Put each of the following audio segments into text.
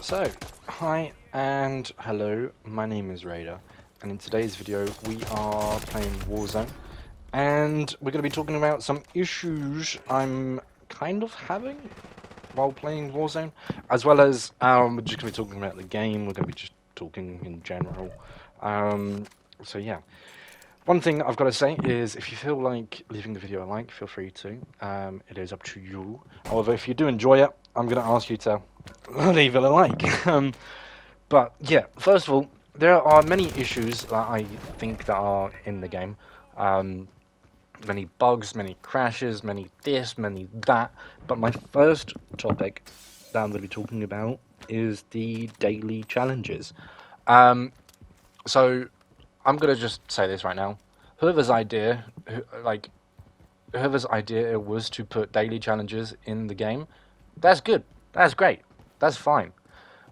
So, hi and hello, my name is Raider, and in today's video we are playing Warzone, and we're going to be talking about some issues I'm kind of having while playing Warzone, as well as we're just going to be talking about the game, we're going to be just talking in general. So yeah. One thing I've got to say is, if you feel like leaving the video a like, feel free to. It is up to you. However, if you do enjoy it, I'm going to ask you to leave it a like. But yeah, first of all, there are many issues that I think that are in the game. Um, Many bugs, many crashes, many this, many that. But my first topic that I'm going to be talking about is the daily challenges. Um, so I'm gonna just say this right now. Whoever's idea, whoever's idea it was to put daily challenges in the game, that's good. That's great. That's fine.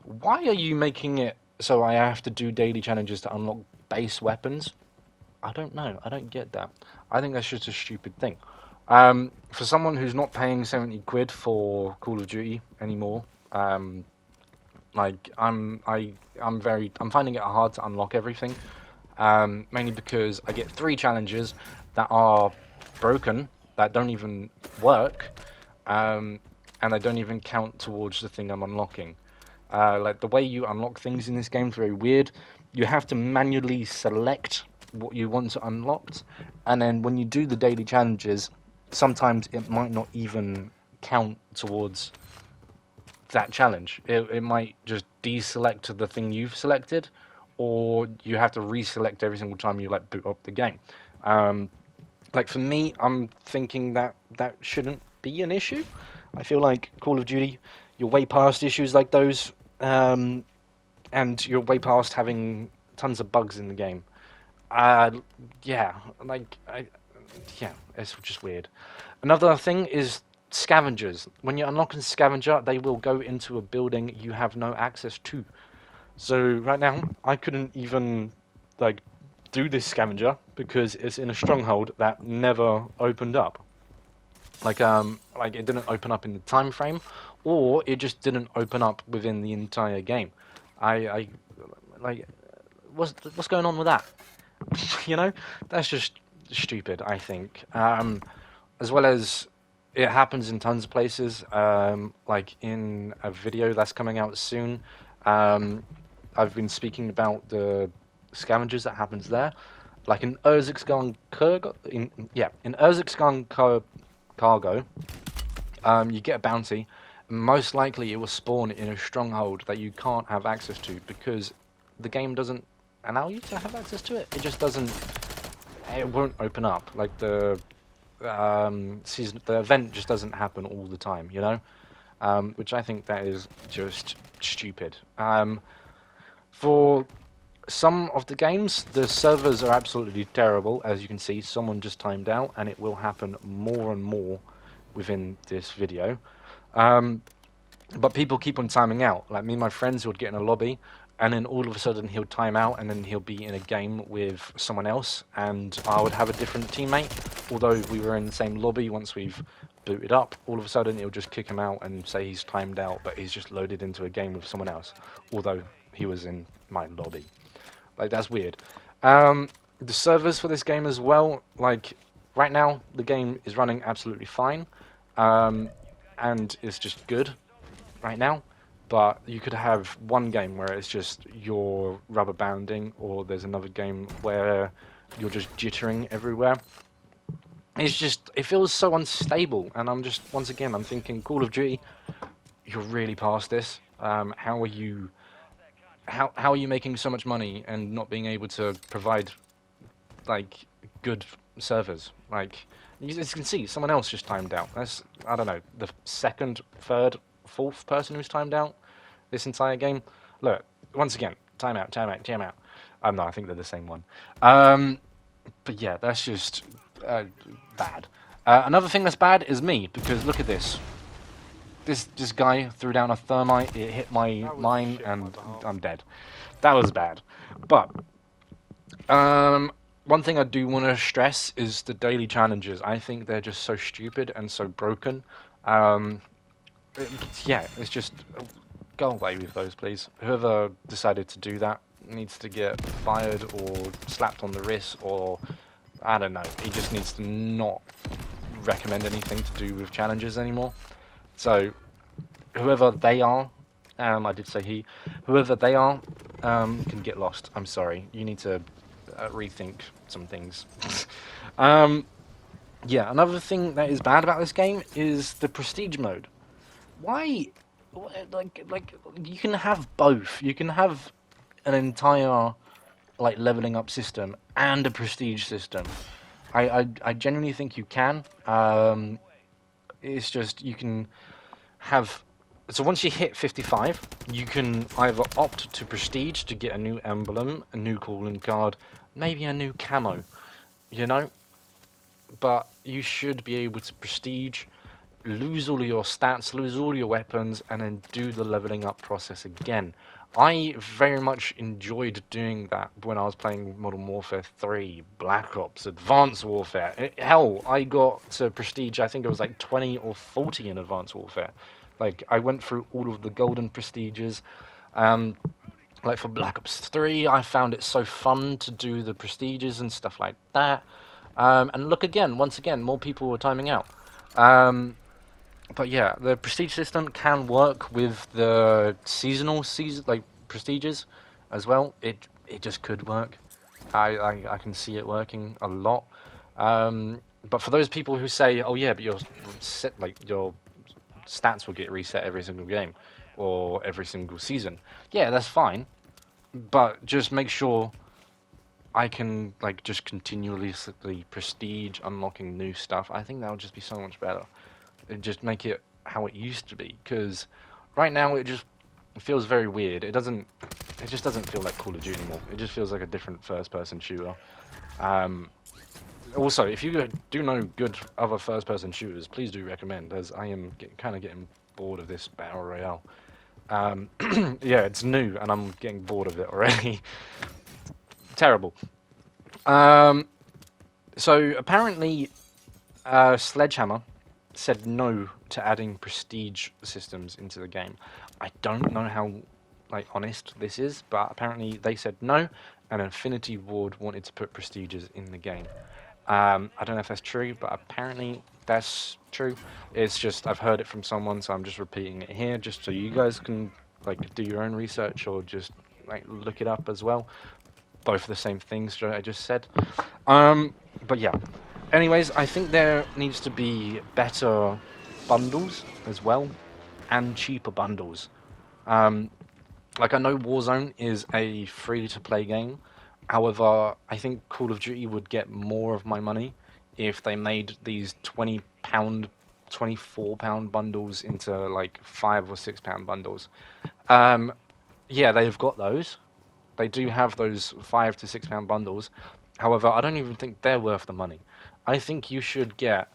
Why are you making it so I have to do daily challenges to unlock base weapons? I don't know. I don't get that. I think that's just a stupid thing. For someone who's not paying 70 quid for Call of Duty anymore, I'm finding it hard to unlock everything. Mainly because I get 3 challenges that are broken, that don't even work, and they don't even count towards the thing I'm unlocking. Like, the way you unlock things in this game is very weird. You have to manually select what you want to unlock, and then when you do the daily challenges, sometimes it might not even count towards that challenge. It might just deselect the thing you've selected, or you have to reselect every single time you like boot up the game. Like, for me, I'm thinking that that shouldn't be an issue. I feel like Call of Duty, you're way past issues like those, and you're way past having tons of bugs in the game. Uh, yeah, like yeah, it's just weird. Another thing is scavengers. When you're unlocking scavenger, they will go into a building you have no access to. So right now, I couldn't even like do this scavenger because it's in a stronghold that never opened up. Like it didn't open up in the time frame, or it just didn't open up within the entire game. I like what's going on with that? You know, that's just stupid, I think. As well as it happens in tons of places. Like in a video that's coming out soon, I've been speaking about the scavengers that happens there. Like in Urziksgan Cargo, in Urziksgan Cargo, you get a bounty. Most likely, it will spawn in a stronghold that you can't have access to because the game doesn't allow you to have access to it. It just doesn't. It won't open up. Like the event just doesn't happen all the time. You know, which I think that is just stupid. For some of the games, the servers are absolutely terrible. As you can see, someone just timed out, and it will happen more and more within this video. But people keep on timing out. Like me and my friends would get in a lobby, and then all of a sudden he'll time out, and then he'll be in a game with someone else, and I would have a different teammate. Although we were in the same lobby, once we've booted up, all of a sudden it'll just kick him out and say he's timed out, but he's just loaded into a game with someone else, although he was in my lobby. Like, that's weird. The servers for this game as well, like, right now, the game is running absolutely fine, and it's just good right now, but you could have one game where it's just you're rubber banding, or there's another game where you're just jittering everywhere. It's just, it feels so unstable, and I'm just, once again, I'm thinking, Call of Duty, you're really past this. How are you how are you making so much money and not being able to provide like good servers? Like, you can see someone else just timed out. That's, I don't know, the second, third, fourth person who's timed out this entire game. Look, once again, timeout, timeout, timeout. No, I think they're the same one. But yeah, that's just bad. Another thing that's bad is me, because look at this. This guy threw down a thermite, it hit my mine, and I'm dead. That was bad. But one thing I do want to stress is the daily challenges. I think they're just so stupid and so broken. Yeah, it's just go away with those, please. Whoever decided to do that needs to get fired or slapped on the wrist, or I don't know. He just needs to not recommend anything to do with challenges anymore. So whoever they are, I did say he, whoever they are, can get lost. I'm sorry. You need to rethink some things. um, yeah, another thing that is bad about this game is the prestige mode. Why? Like you can have both. You can have an entire like leveling up system and a prestige system. I genuinely think you can. It's just you can have. So once you hit 55, you can either opt to prestige to get a new emblem, a new calling card, maybe a new camo. You know, but you should be able to prestige, lose all of your stats, lose all your weapons, and then do the leveling up process again. I very much enjoyed doing that when I was playing Modern Warfare 3, Black Ops, Advanced Warfare. Hell, I got to prestige, I think it was like 20 or 40 in Advanced Warfare. Like, I went through all of the golden prestiges. Like for Black Ops 3, I found it so fun to do the prestiges and stuff like that. And look again, once again, more people were timing out. But yeah, the prestige system can work with the seasonal like prestiges as well. It just could work. I can see it working a lot. But for those people who say, oh yeah, but your set like your stats will get reset every single game or every single season. Yeah, that's fine. But just make sure I can like just continuously prestige unlocking new stuff. I think that would just be so much better. And just make it how it used to be, because right now it just feels very weird. It just doesn't feel like Call of Duty anymore. It just feels like a different first-person shooter. Also, if you do know good other first-person shooters, please do recommend, as I am kind of getting bored of this battle royale. Yeah, it's new and I'm getting bored of it already. Terrible. So apparently, Sledgehammer said no to adding prestige systems into the game. I don't know how like honest this is, but apparently they said no, and Infinity Ward wanted to put prestiges in the game. I don't know if that's true, but apparently that's true. It's just I've heard it from someone, so I'm just repeating it here, just so you guys can like do your own research or just like look it up as well. Both the same things I just said. But yeah. Anyways, I think there needs to be better bundles as well, and cheaper bundles. Like I know Warzone is a free-to-play game. However, I think Call of Duty would get more of my money if they made these £20, £24 bundles into like £5 or £6 bundles. Yeah, they've got those. They do have those £5 to £6 bundles. However, I don't even think they're worth the money. I think you should get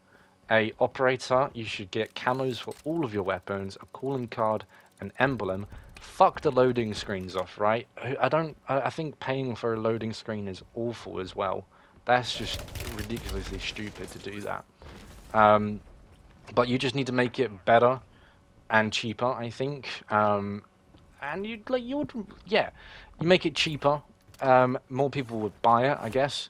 a operator, you should get camos for all of your weapons, a calling card, an emblem. Fuck the loading screens off, right? I think paying for a loading screen is awful as well. That's just ridiculously stupid to do that. But you just need to make it better and cheaper, I think. And yeah, you make it cheaper. More people would buy it, I guess.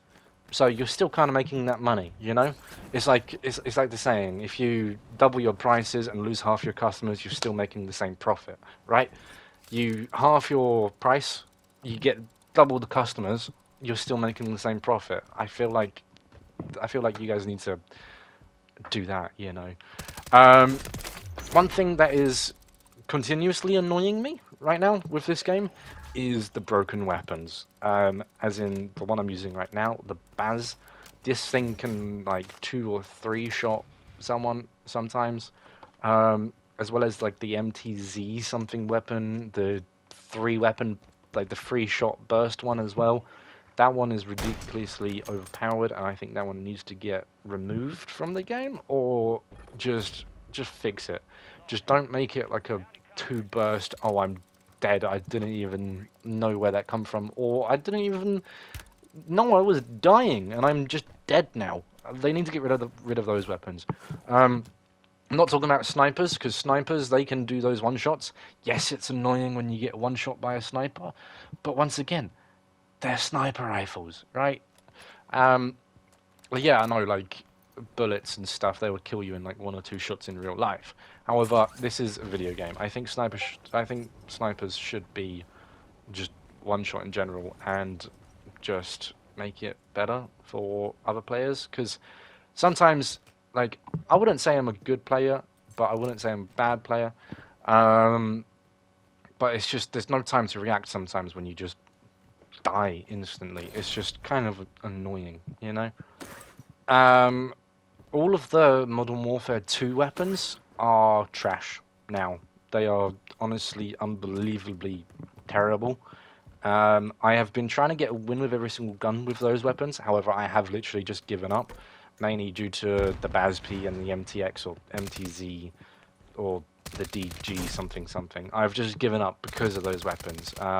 So you're still kind of making that money, you know? It's like the saying: if you double your prices and lose half your customers, you're still making the same profit, right? You half your price, you get double the customers, you're still making the same profit. I feel like you guys need to do that, you know. One thing that is continuously annoying me right now with this game is the broken weapons. As in the one I'm using right now, the Baz. This thing can like 2 or 3 shot someone sometimes. As well as like the MTZ something weapon, the 3 weapon, like the 3 shot burst one as well. That one is ridiculously overpowered, and I think that one needs to get removed from the game, or just fix it. Just don't make it like a 2 burst. Oh, I'm dead. I didn't even know where that come from, or I didn't even know I was dying, and I'm just dead now. They need to get rid of those weapons. I'm not talking about snipers, because snipers, they can do those one-shots. Yes, it's annoying when you get one-shot by a sniper, but once again, they're sniper rifles, right? Um, well, yeah, I know, like, bullets and stuff, they would kill you in, like, 1 or 2 shots in real life. However, this is a video game. I think snipers should be just one shot in general, and just make it better for other players, because sometimes, like, I wouldn't say I'm a good player, but I wouldn't say I'm a bad player. Um, but it's just there's no time to react sometimes when you just die instantly. It's just kind of annoying, you know? Um, all of the Modern Warfare 2 weapons are trash now. They are honestly unbelievably terrible. I have been trying to get a win with every single gun with those weapons. However, I have literally just given up, mainly due to the BASP and the MTX or MTZ or the DG something something. I've just given up because of those weapons. I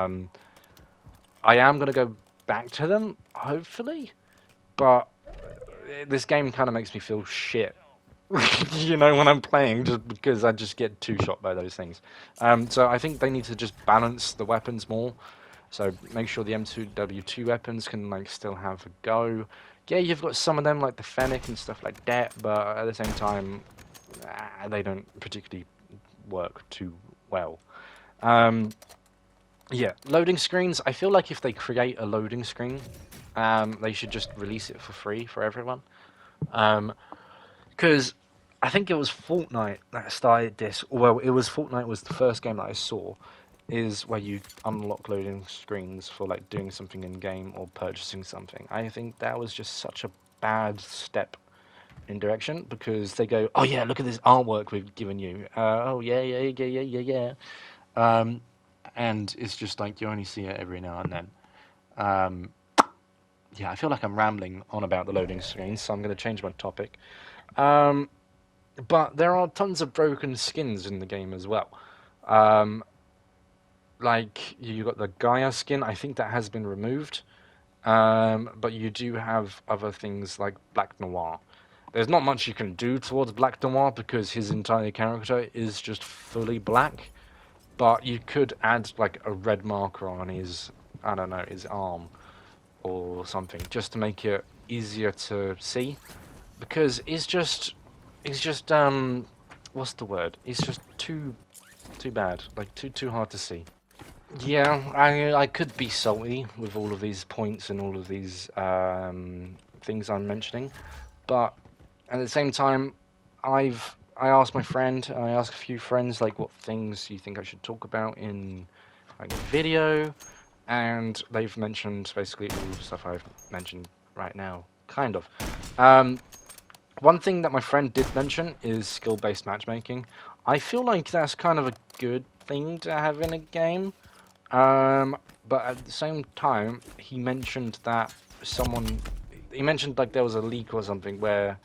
am going to go back to them, hopefully, but this game kind of makes me feel shit. You know, when I'm playing, just because I just get two-shot by those things. So I think they need to just balance the weapons more. So make sure the M2W2 weapons can like still have a go. Yeah, you've got some of them like the Fennec and stuff like that, but at the same time, they don't particularly work too well. Yeah, loading screens. I feel like if they create a loading screen, they should just release it for free for everyone. Because I think it was Fortnite that started this. Well, it was Fortnite was the first game that I saw, is where you unlock loading screens for like doing something in game or purchasing something. I think that was just such a bad step in direction, because they go, oh yeah, look at this artwork we've given you. Oh yeah, yeah, yeah, yeah, yeah, yeah. And it's just like you only see it every now and then. Um, yeah, I feel like I'm rambling on about the loading screens, so I'm going to change my topic. But there are tons of broken skins in the game as well. Um, like you got the Gaia skin. I think that has been removed. But you do have other things like Black Noir. There's not much you can do towards Black Noir because his entire character is just fully black. But you could add like a red marker on his, I don't know, his arm or something, just to make it easier to see. Because he's just what's the word? He's just too bad, like too hard to see. Yeah, I could be salty with all of these points and all of these things I'm mentioning, but at the same time, I asked my friend, I asked a few friends like what things you think I should talk about in like a video, and they've mentioned basically all the stuff I've mentioned right now, kind of. One thing that my friend did mention is skill-based matchmaking. I feel like that's kind of a good thing to have in a game. But at the same time, he mentioned that he mentioned like there was a leak or something where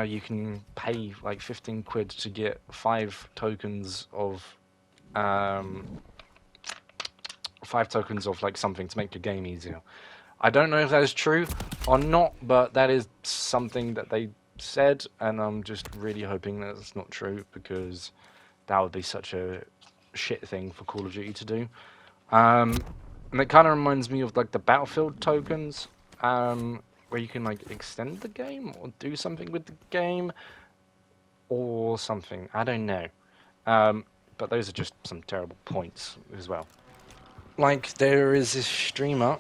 you can pay like 15 quid to get um, 5 tokens of like something to make your game easier. I don't know if that is true or not, but that is something that they said, and I'm just really hoping that it's not true, because that would be such a shit thing for Call of Duty to do. And it kind of reminds me of like the Battlefield tokens, where you can like extend the game or do something with the game or something. I don't know. But those are just some terrible points as well. Like there is this streamer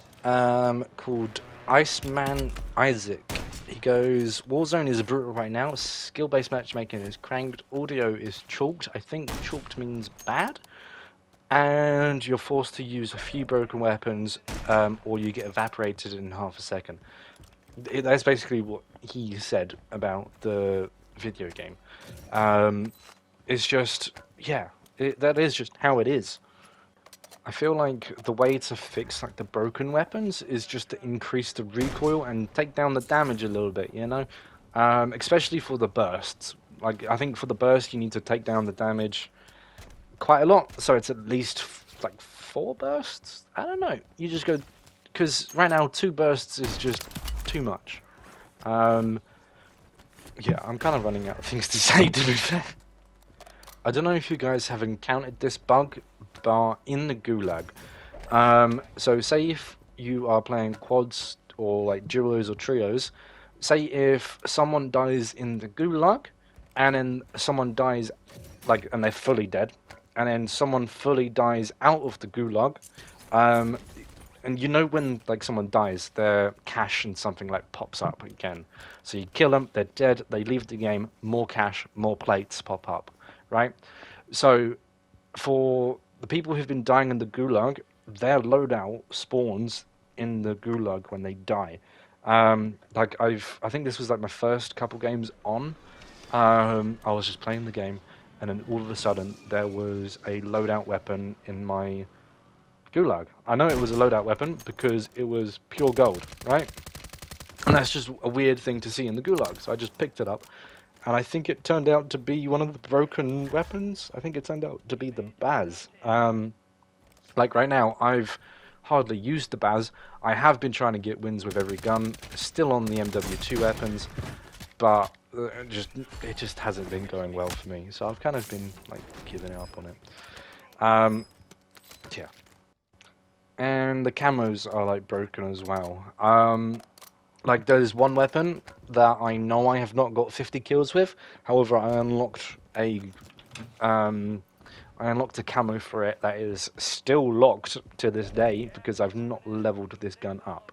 called Iceman Isaac. He goes, Warzone is brutal right now. Skill-based matchmaking is cranked. Audio is chalked. I think chalked means bad. And you're forced to use a few broken weapons, or you get evaporated in half a second. That's basically what he said about the video game. It's just, yeah, that is just how it is. I feel like the way to fix like the broken weapons is just to increase the recoil and take down the damage a little bit, you know? Especially for the bursts. Like, I think for the burst you need to take down the damage quite a lot, so it's at least like 4 bursts? I don't know. You just go, because right now 2 bursts is just too much. Yeah, I'm kind of running out of things to say, to be fair. I don't know if you guys have encountered this bug, but in the Gulag, so say if you are playing quads or like duos or trios, say if someone dies in the Gulag, and then someone dies, like, and they're fully dead, and then someone fully dies out of the Gulag, um, and you know when like someone dies, their cash and something like pops up again. So you kill them, they're dead, they leave the game, more cash, more plates pop up, right? So for the people who've been dying in the gulag, their loadout spawns in the gulag when they die. Like I think this was like my first couple games on. I was just playing the game, and then all of a sudden there was a loadout weapon in my gulag. I know it was a loadout weapon because it was pure gold, right? And that's just a weird thing to see in the gulag. So I just picked it up, and I think it turned out to be one of the broken weapons. I think it turned out to be the Baz. Like right now, I've hardly used the Baz. I have been trying to get wins with every gun, still on the MW2 weapons, but it just hasn't been going well for me. So I've kind of been like giving up on it. Yeah. And the camos are like broken as well. Like there's one weapon that I know I have not got 50 kills with. However, I unlocked a camo for it that is still locked to this day because I've not leveled this gun up.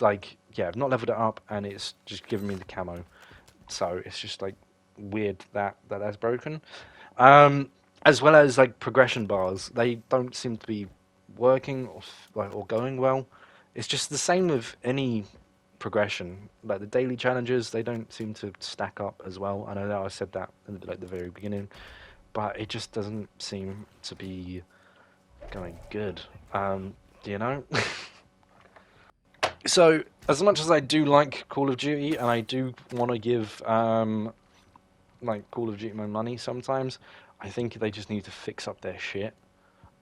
Like yeah, I've not leveled it up, and it's just giving me the camo. So it's just like weird that's broken. As well as like progression bars, they don't seem to be working or going well. It's just the same with any progression. Like the daily challenges, they don't seem to stack up as well. I know that I said that in like the very beginning, but it just doesn't seem to be going good. You know. So as much as I do like Call of Duty, and I do want to give like Call of Duty my money sometimes, I think they just need to fix up their shit.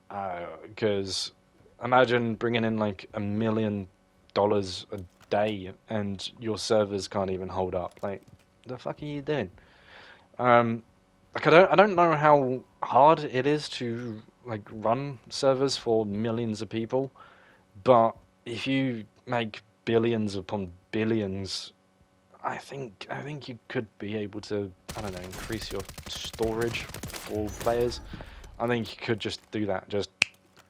Because imagine bringing in like $1 million a day and your servers can't even hold up. Like, the fuck are you doing? Like I don't know how hard it is to like run servers for millions of people, but if you make billions upon billions, I think you could be able to, I don't know, increase your storage for players. I think you could just do that, just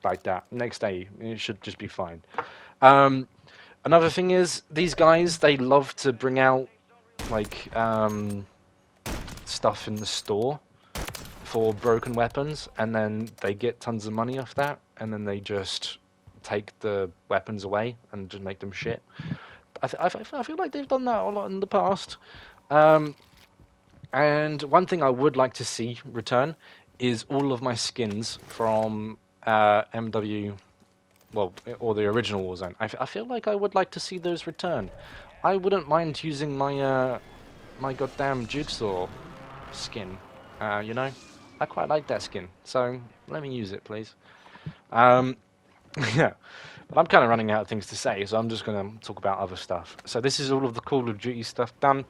like that. Next day, it should just be fine. Um, Another thing is, these guys, they love to bring out, like, stuff in the store for broken weapons, and then they get tons of money off that, and then they just take the weapons away and just make them shit. I feel like they've done that a lot in the past. Um, and one thing I would like to see return is all of my skins from MW, well, or the original Warzone. I feel like I would like to see those return. I wouldn't mind using my my goddamn jigsaw skin. You know, I quite like that skin, so let me use it, please. Um, yeah, but I'm kind of running out of things to say, so I'm just going to talk about other stuff. So this is all of the Call of Duty stuff done.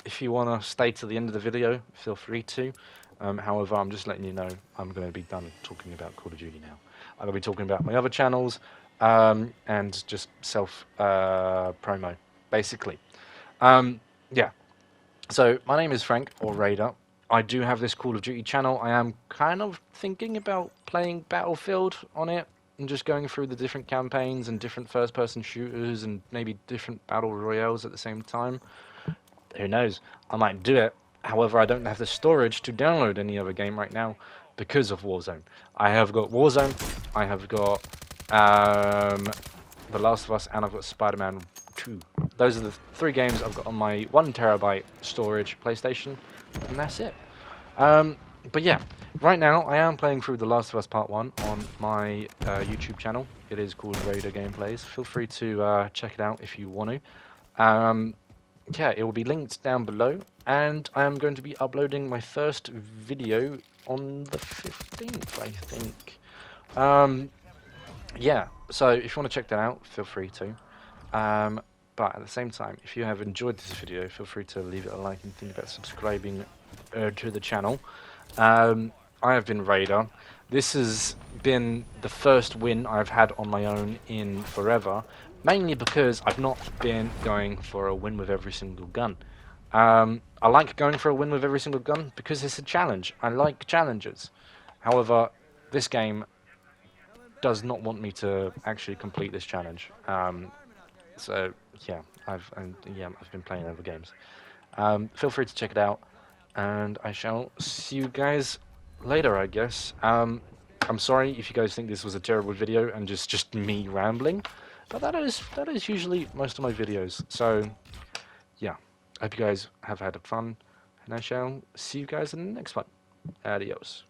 If you want to stay to the end of the video, feel free to. However, I'm just letting you know I'm going to be done talking about Call of Duty now. I'm going to be talking about my other channels and just self promo, basically. Yeah. So my name is Frank, or Raider. I do have this Call of Duty channel. I am kind of thinking about playing Battlefield on it and just going through the different campaigns and different first-person shooters and maybe different battle royales at the same time. Who knows? I might do it. However, I don't have the storage to download any other game right now because of Warzone. I have got Warzone, I have got The Last of Us, and I've got Spider-Man 2. Those are the 3 games I've got on my 1TB storage PlayStation, and that's it. But yeah, right now I am playing through The Last of Us Part 1 on my YouTube channel. It is called Raider Gameplays. Feel free to check it out if you want to. Yeah, it will be linked down below, and I am going to be uploading my first video on the 15th, I think. Yeah, so if you want to check that out, feel free to. But at the same time, if you have enjoyed this video, feel free to leave it a like and think about subscribing to the channel. I have been Raider. This has been the first win I've had on my own in forever, mainly because I've not been going for a win with every single gun. I like going for a win with every single gun because it's a challenge. I like challenges. However, this game does not want me to actually complete this challenge. So yeah, I've been playing other games. Feel free to check it out, and I shall see you guys later, I guess. I'm sorry if you guys think this was a terrible video and just me rambling, but that is usually most of my videos. So yeah, I hope you guys have had fun, and I shall see you guys in the next one. Adios.